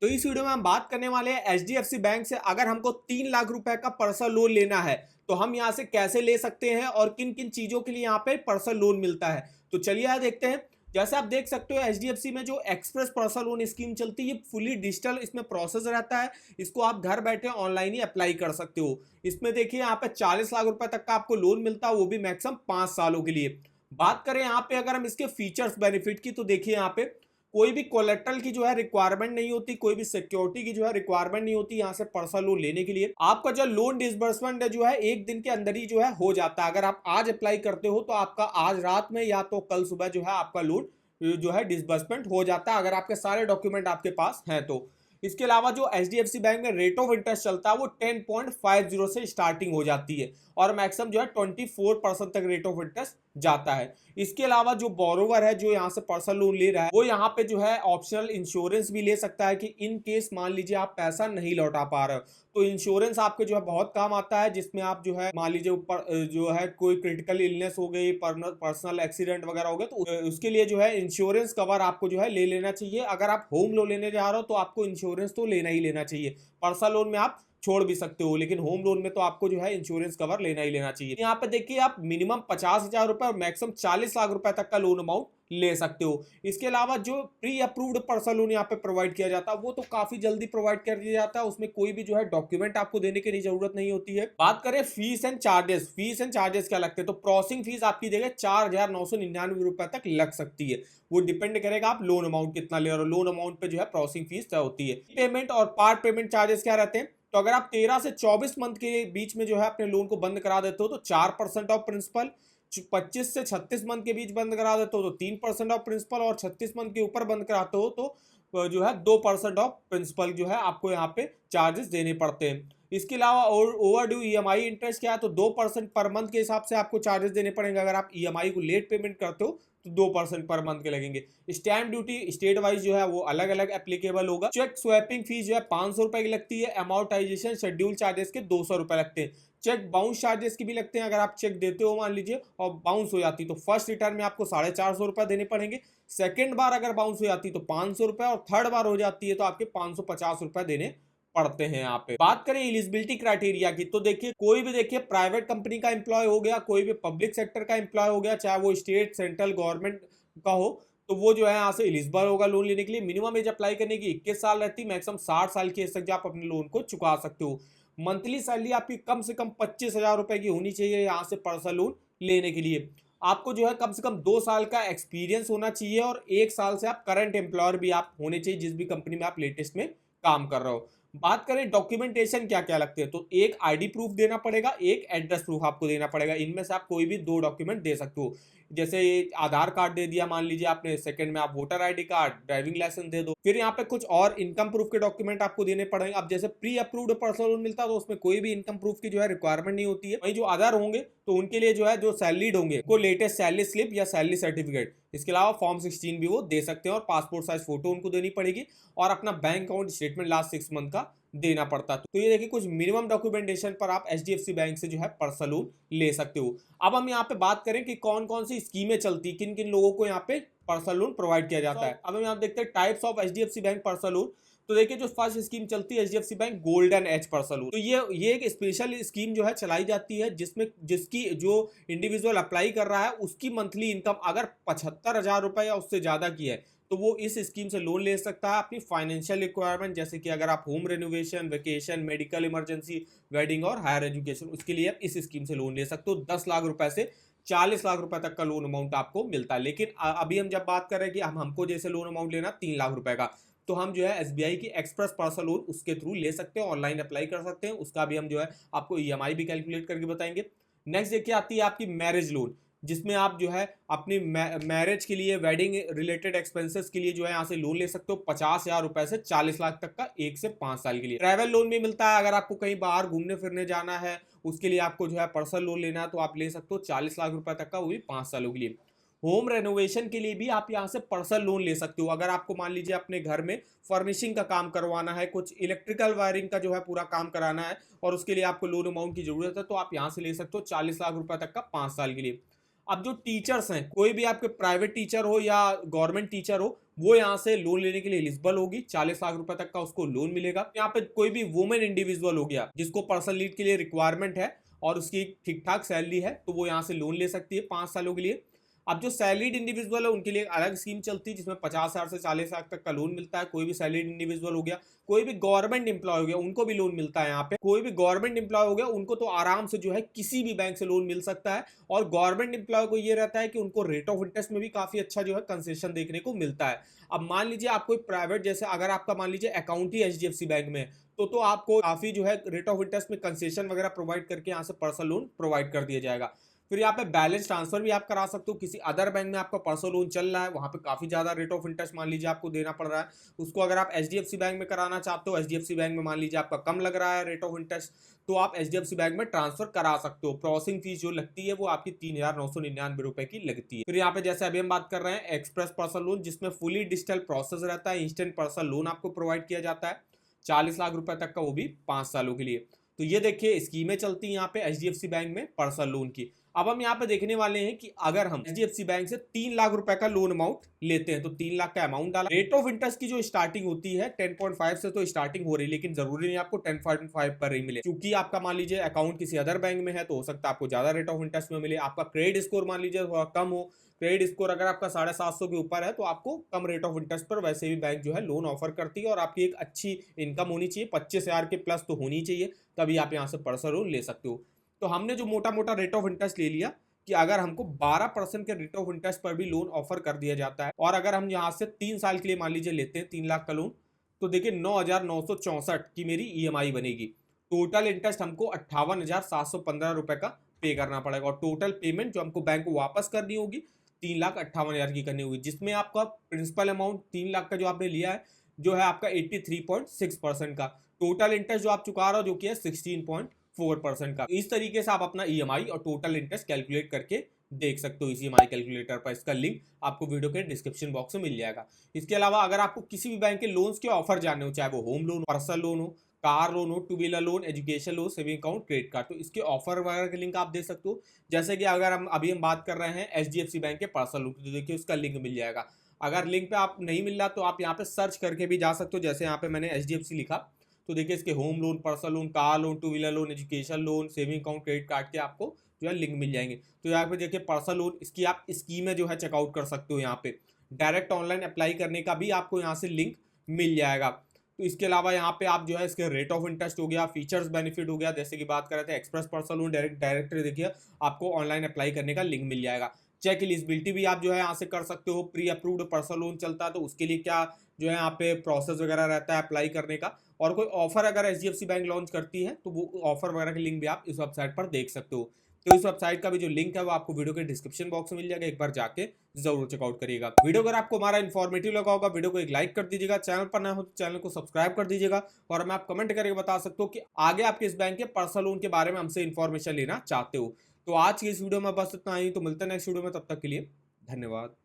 तो इस वीडियो में हम बात करने वाले हैं एचडीएफसी बैंक से अगर हमको 3 लाख रुपए का पर्सनल लोन लेना है तो हम यहाँ से कैसे ले सकते हैं और किन किन चीजों के लिए यहाँ पे पर्सनल लोन मिलता है। तो चलिए यहाँ देखते हैं। जैसे आप देख सकते हो एचडीएफसी में जो एक्सप्रेस पर्सनल लोन स्कीम चलती है ये फुली डिजिटल इसमें प्रोसेस रहता है। इसको आप घर बैठे ऑनलाइन ही अप्लाई कर सकते हो। इसमें देखिए यहाँ पे 40 लाख रुपए तक का आपको लोन मिलता है, वो भी मैक्सिमम 5 सालों के लिए। बात करें यहाँ पे अगर हम इसके फीचर्स बेनिफिट की तो देखिए यहाँ पे कोई भी कोलेट्रल की जो है रिक्वायरमेंट नहीं होती, कोई भी सिक्योरिटी की जो है रिक्वायरमेंट नहीं होती यहाँ से पर्सनल लोन लेने के लिए। आपका जो लोन डिसबर्समेंट है जो है 1 दिन के अंदर ही जो है हो जाता है। अगर आप आज अप्लाई करते हो तो आपका आज रात में या तो कल सुबह जो है आपका लोन जो है डिसबर्समेंट हो जाता है, अगर आपके सारे डॉक्यूमेंट आपके पास हैं तो। इसके अलावा जो एचडीएफसी बैंक में रेट ऑफ इंटरेस्ट चलता है वो 10.50 से स्टार्टिंग हो जाती है और मैक्सिमम जो है 24% तक रेट ऑफ इंटरेस्ट जाता है। इसके अलावा जो बोरोवर है जो यहाँ से पर्सनल लोन ले रहा है वो यहाँ पे जो है ऑप्शनल इंश्योरेंस भी ले सकता है कि इन केस मान लीजिए आप पैसा नहीं लौटा पा रहे हो तो इंश्योरेंस आपके जो है बहुत काम आता है, जिसमें आप जो है मान लीजिए ऊपर जो है कोई क्रिटिकल इलनेस हो गई, पर्सनल एक्सीडेंट वगैरह हो गए तो उसके लिए जो है इंश्योरेंस कवर आपको जो है ले लेना चाहिए। अगर आप होम लोन लेने जा रहे हो तो आपको इंश्योरेंस तो लेना ही लेना चाहिए। पर्सनल लोन में आप छोड़ भी सकते हो लेकिन होम लोन में तो आपको जो है इंश्योरेंस कवर लेना ही लेना चाहिए। यहाँ पे देखिए आप मिनिमम 50,000 रुपए और मैक्सिमम 40 लाख रुपए तक का लोन अमाउंट ले सकते हो। इसके अलावा जो प्री अप्रूव्ड पर्सनल लोन यहाँ पे प्रोवाइड किया जाता है वो तो काफी जल्दी प्रोवाइड कर दिया जाता है, उसमें कोई भी जो है डॉक्यूमेंट आपको देने की जरूरत नहीं होती है। बात करें fees and charges, fees and charges क्या लगते हैं तो प्रोसेसिंग फीस आपकी जगह 4,999 रुपए तक लग सकती है। वो डिपेंड करेगा आप लोन अमाउंट कितना ले रहे हो, लोन अमाउंट पे जो है प्रोसेसिंग फीस तय होती है। पेमेंट और पार्ट पेमेंट चार्जेस क्या रहते हैं तो अगर आप 13 से 24 मंथ के बीच में जो है अपने लोन को बंद करा देते हो तो 4% ऑफ प्रिंसिपल, 25 से 36 मंथ के बीच बंद करा देते हो तो 3% ऑफ प्रिंसिपल और 36 मंथ के ऊपर बंद कराते हो तो जो है 2% ऑफ प्रिंसिपल जो है आपको यहाँ पे चार्जेस देने पड़ते हैं। इसके अलावा ओवर ड्यू ईएमआई इंटरेस्ट क्या है तो 2% पर मंथ के हिसाब से आपको चार्जेस देने पड़ेंगे। अगर आप ईएमआई को लेट पेमेंट करते हो तो 2% पर मंथ के लगेंगे। स्टैंप ड्यूटी स्टेट वाइज जो है वो अलग अलग एप्लीकेबल होगा। चेक स्वैपिंग फीस जो है 500 रुपए की लगती है। अमाउंटाइजेशन शेड्यूल चार्जेस के 200 रुपए लगते हैं। चेक बाउंस चार्जेस की भी लगते हैं। अगर आप चेक देते हो मान लीजिए और बाउंस हो जाती तो फर्स्ट रिटर्न में आपको 450 रुपए देने पड़ेंगे, सेकेंड बार अगर बाउंस हो जाती तो 500 रुपए और थर्ड बार हो जाती है तो आपके 550 रुपए देने पड़ते हैं। यहाँ पे बात करें एलिजिबिलिटी क्राइटेरिया की तो देखिए कोई भी देखिए प्राइवेट कंपनी का एम्प्लॉय हो गया, कोई भी पब्लिक सेक्टर का एम्प्लॉय हो गया, चाहे वो स्टेट सेंट्रल गवर्नमेंट का हो तो वो जो है यहाँ से एलिजिबल होगा लोन लेने के लिए। मिनिमम एज अप्लाई करने की 21 साल रहती है, मैक्सिमम 60 साल की एज तक आप अपने लोन को चुका सकते हो। मंथली सैलरी आपकी कम से कम 25,000 रुपए की होनी चाहिए यहाँ से पर्सनल लोन लेने के लिए। आपको जो है कम से कम 2 साल का एक्सपीरियंस होना चाहिए और 1 साल से आप करंट एम्प्लॉयर भी आप होने चाहिए जिस भी कंपनी में आप लेटेस्ट में काम कर रहे हो। बात करें डॉक्यूमेंटेशन क्या क्या लगते हैं तो एक आईडी प्रूफ देना पड़ेगा, एक एड्रेस प्रूफ आपको देना पड़ेगा। इनमें से आप कोई भी 2 डॉक्यूमेंट दे सकते हो। जैसे आधार कार्ड दे दिया मान लीजिए आपने, सेकंड में आप voter ID card, driving licence दे दो। फिर यहाँ पे कुछ और इनकम प्रूफ के डॉक्यूमेंट आपको देने पड़ेंगे। अब जैसे प्री अप्रूव्ड पर्सनल लोन मिलता है तो उसमें कोई भी इनकम प्रूफ की जो है रिक्वायरमेंट नहीं होती है। वहीं जो अदर होंगे तो उनके लिए जो है जो सैलरीड होंगे को लेटेस्ट सैलरी स्लिप या सैलरी सर्टिफिकेट, इसके अलावा फॉर्म 16 भी वो दे सकते हैं और पासपोर्ट साइज फोटो उनको देनी पड़ेगी और अपना bank account statement last 6 month का देना पड़ता है। तो ये देखिए कुछ मिनिमम डॉक्यूमेंटेशन पर आप एचडीएफसी बैंक से जो है पर्सनल लोन ले सकते हो। अब हम यहाँ पे बात करें कि कौन कौन सी स्कीमें चलती, किन किन लोगों को यहाँ पे पर्सनल लोन प्रोवाइड किया जाता है। अब हम यहाँ देखते हैं types of HDFC bank personal loan. तो देखिए जो फर्स्ट स्कीम चलती है HDFC bank golden age personal loan, तो ये एक स्पेशल स्कीम जो है चलाई जाती है जिसमें जिसकी जो इंडिविजुअल अप्लाई कर रहा है उसकी मंथली इनकम अगर 75,000 रुपए या उससे ज्यादा की है तो वो इस स्कीम से लोन ले सकता है अपनी फाइनेंशियल रिक्वायरमेंट, जैसे कि अगर आप home renovation, vacation, medical emergency, wedding और हायर एजुकेशन, उसके लिए आप इस स्कीम से लोन ले सकते हो। 10 लाख रुपए से 40 लाख रुपए तक का लोन अमाउंट आपको मिलता है। लेकिन अभी हम जब बात कर रहे हैं कि हमको जैसे लोन अमाउंट लेना 3 लाख रुपए का तो हम जो है एसबीआई की एक्सप्रेस पर्सनल लोन उसके थ्रू ले सकते हैं, ऑनलाइन अप्लाई कर सकते हैं। उसका भी हम जो है आपको ईएमआई भी कैलकुलेट करके बताएंगे। नेक्स्ट देखिए आती है आपकी मैरिज लोन, जिसमें आप जो है अपनी मैरिज के लिए, वेडिंग रिलेटेड एक्सपेंसेस के लिए जो है यहाँ से लोन ले सकते हो 50,000 रुपए से 40 लाख तक का 1 से 5 साल के लिए। ट्रैवल लोन भी मिलता है, अगर आपको कहीं बाहर घूमने फिरने जाना है उसके लिए आपको जो है पर्सनल लोन लेना है तो आप ले सकते हो 40 लाख रुपए तक का, वो भी 5 सालों के लिए। होम रेनोवेशन के लिए भी आप यहाँ से पर्सनल लोन ले सकते हो। अगर आपको मान लीजिए अपने घर में फर्निशिंग का काम करवाना है, कुछ इलेक्ट्रिकल वायरिंग का जो है पूरा काम कराना है और उसके लिए आपको लोन अमाउंट की जरूरत है तो आप यहाँ से ले सकते हो 40 लाख रुपए तक का 5 साल के लिए। अब जो टीचर्स हैं, कोई भी आपके प्राइवेट टीचर हो या गवर्नमेंट टीचर हो, वो यहाँ से लोन लेने के लिए एलिजिबल होगी। 40 लाख रुपए तक का उसको लोन मिलेगा। यहाँ पे कोई भी वुमेन इंडिविजुअल हो गया जिसको पर्सनल लीड के लिए रिक्वायरमेंट है और उसकी ठीक ठाक सैलरी है, तो वो यहाँ से लोन ले सकती है 5 सालों के लिए। अब जो सैलरीड इंडिविजुअल है उनके लिए एक अलग स्कीम चलती है जिसमें 50,000 से 40 लाख तक का लोन मिलता है। कोई भी सैलरीड इंडिविजुअल हो गया, कोई भी गवर्नमेंट एम्प्लॉय हो गया, उनको भी लोन मिलता है। यहाँ पे कोई भी गवर्नमेंट एम्प्लॉय हो गया उनको तो आराम से जो है किसी भी बैंक से लोन मिल सकता है। और गवर्नमेंट एम्प्लॉय को ये रहता है कि उनको रेट ऑफ इंटरेस्ट में भी काफी अच्छा जो है कंसेशन देखने को मिलता है। अब मान लीजिए आप कोई प्राइवेट, जैसे अगर आपका मान लीजिए अकाउंट ही एचडीएफसी बैंक में, तो आपको काफी जो है रेट ऑफ इंटरेस्ट में कंसेशन वगैरह प्रोवाइड करके यहाँ से पर्सनल लोन प्रोवाइड कर दिया जाएगा। फिर यहाँ पे बैलेंस ट्रांसफर भी आप करा सकते हो। किसी अदर बैंक में आपका पर्सनल लोन चल रहा है, वहां पे काफी ज्यादा रेट ऑफ इंटरेस्ट मान लीजिए आपको देना पड़ रहा है, उसको अगर आप एचडीएफसी बैंक में कराना चाहते हो, एचडीएफसी बैंक में मान लीजिए आपका कम लग रहा है रेट ऑफ इंटरेस्ट, तो आप एचडीएफसी बैंक में ट्रांसफर करा सकते हो। प्रोसेसिंग फीस जो लगती है वो आपकी 3,999 रुपए की लगती है। फिर यहाँ पे जैसे अभी हम बात कर रहे हैं एक्सप्रेस पर्सनल लोन, जिसमें फुली डिजिटल प्रोसेस रहता है, इंस्टेंट पर्सनल लोन आपको प्रोवाइड किया जाता है 40 लाख रुपए तक का, वो भी 5 सालों के लिए। तो ये देखिए स्कीमें चलती हैं यहाँ पे एचडीएफसी बैंक में पर्सनल लोन की। अब हम यहाँ पे देखने वाले हैं कि अगर हम एचडीएफसी बैंक से 3 लाख रुपए का लोन अमाउंट लेते हैं, तो 3 लाख का अमाउंट डाला, रेट ऑफ इंटरेस्ट की जो स्टार्टिंग होती है 10.5 से तो स्टार्टिंग हो रही है, लेकिन जरूरी नहीं आपको 10.5 पर ही मिले, क्योंकि आपका मान लीजिए अकाउंट किसी अदर बैंक में है तो हो सकता है आपको ज्यादा रेट ऑफ इंटरेस्ट में मिले। आपका क्रेडिट स्कोर मान लीजिए थोड़ा कम हो, क्रेडिट स्कोर अगर आपका 750 के ऊपर है तो आपको कम रेट ऑफ इंटरेस्ट पर वैसे भी बैंक जो है लोन ऑफर करती है। और आपकी एक अच्छी इनकम होनी चाहिए, 25,000 के प्लस तो होनी चाहिए, तभी आप यहाँ से पर्सनल लोन ले सकते हो। तो हमने जो मोटा मोटा रेट ऑफ इंटरेस्ट ले लिया कि अगर हमको 12% के रेट ऑफ इंटरेस्ट पर भी लोन ऑफर कर दिया जाता है, और अगर हम यहाँ से 3 साल के लिए मान लीजिए लेते हैं 3 लाख का लोन, तो देखिए 9,964 की मेरी ईएमआई बनेगी। टोटल इंटरेस्ट हमको 58,715 रुपए का पे करना पड़ेगा, और टोटल पेमेंट जो हमको बैंक को वापस करनी होगी 3,58,000 की करनी होगी, जिसमें आपका प्रिंसिपल अमाउंट 3 लाख का जो आपने लिया है जो है आपका 83.6% का, टोटल इंटरेस्ट जो आप चुका रहे हो जो कि है 16.4% का। इस तरीके से आप अपना ईएमआई और टोटल इंटरेस्ट कैलकुलेट करके देख सकते हो इस ईएमआई कैलकुलेटर पर। इसका लिंक आपको वीडियो के डिस्क्रिप्शन बॉक्स में मिल जाएगा। इसके अलावा अगर आपको किसी भी बैंक के लोन्स के ऑफर जानने हो, चाहे वो होम लोन, पर्सनल लोन हो, कार लोन हो, two wheeler loan, education loan, saving account, credit card, तो इसके ऑफर वगैरह के लिंक आप देख सकते हो। जैसे कि अगर हम बात कर रहे हैं एचडीएफसी बैंक के पर्सनल लोन, तो देखिए उसका लिंक मिल जाएगा। अगर लिंक पे आप नहीं मिल रहा तो आप यहाँ पे सर्च करके भी जा सकते हो। जैसे यहाँ पे मैंने एचडीएफसी लिखा, तो देखिए इसके home loan, personal loan, car loan, two wheeler loan, education loan, saving account, credit card के आपको जो है लिंक मिल जाएंगे। तो यहाँ पे देखिए पर्सनल लोन, इसकी आप स्कीमें जो है चेकआउट कर सकते हो। यहाँ पे डायरेक्ट ऑनलाइन अप्लाई करने का भी आपको यहाँ से लिंक मिल जाएगा। तो इसके अलावा यहाँ पे आप जो है इसके रेट ऑफ इंटरेस्ट हो गया, फीचर्स बेनिफिट हो गया, जैसे कि बात कर रहे थे एक्सप्रेस पर्सनल लोन, डायरेक्ट देखिए आपको ऑनलाइन अप्लाई करने का लिंक मिल जाएगा। चेक एलिजिबिलिटी भी आप जो है यहाँ से कर सकते हो। प्री अप्रूव्ड पर्सनल लोन चलता है तो उसके लिए क्या जो है यहाँ पे प्रोसेस वगैरह रहता है अप्लाई करने का, और कोई ऑफर अगर एचडीएफसी बैंक लॉन्च करती है तो वो ऑफर वगैरह के लिंक भी आप इस वेबसाइट पर देख सकते हो। तो इस वेबसाइट का भी जो लिंक है वो आपको वीडियो के डिस्क्रिप्शन बॉक्स में मिल जाएगा, एक बार जाके जरूर चेकआउट करिएगा। वीडियो अगर आपको हमारा इन्फॉर्मेटिव लगा होगा, वीडियो को एक लाइक कर दीजिएगा, चैनल पर नया हो तो चैनल को सब्सक्राइब कर दीजिएगा, और हमें आप कमेंट करके बता सकते हो कि आगे आप किस बैंक के पर्सनल लोन के बारे में हमसे इन्फॉर्मेशन लेना चाहते हो। तो आज की इस वीडियो में बस इतना ही, तो मिलते हैं नेक्स्ट वीडियो में, तब तक के लिए धन्यवाद।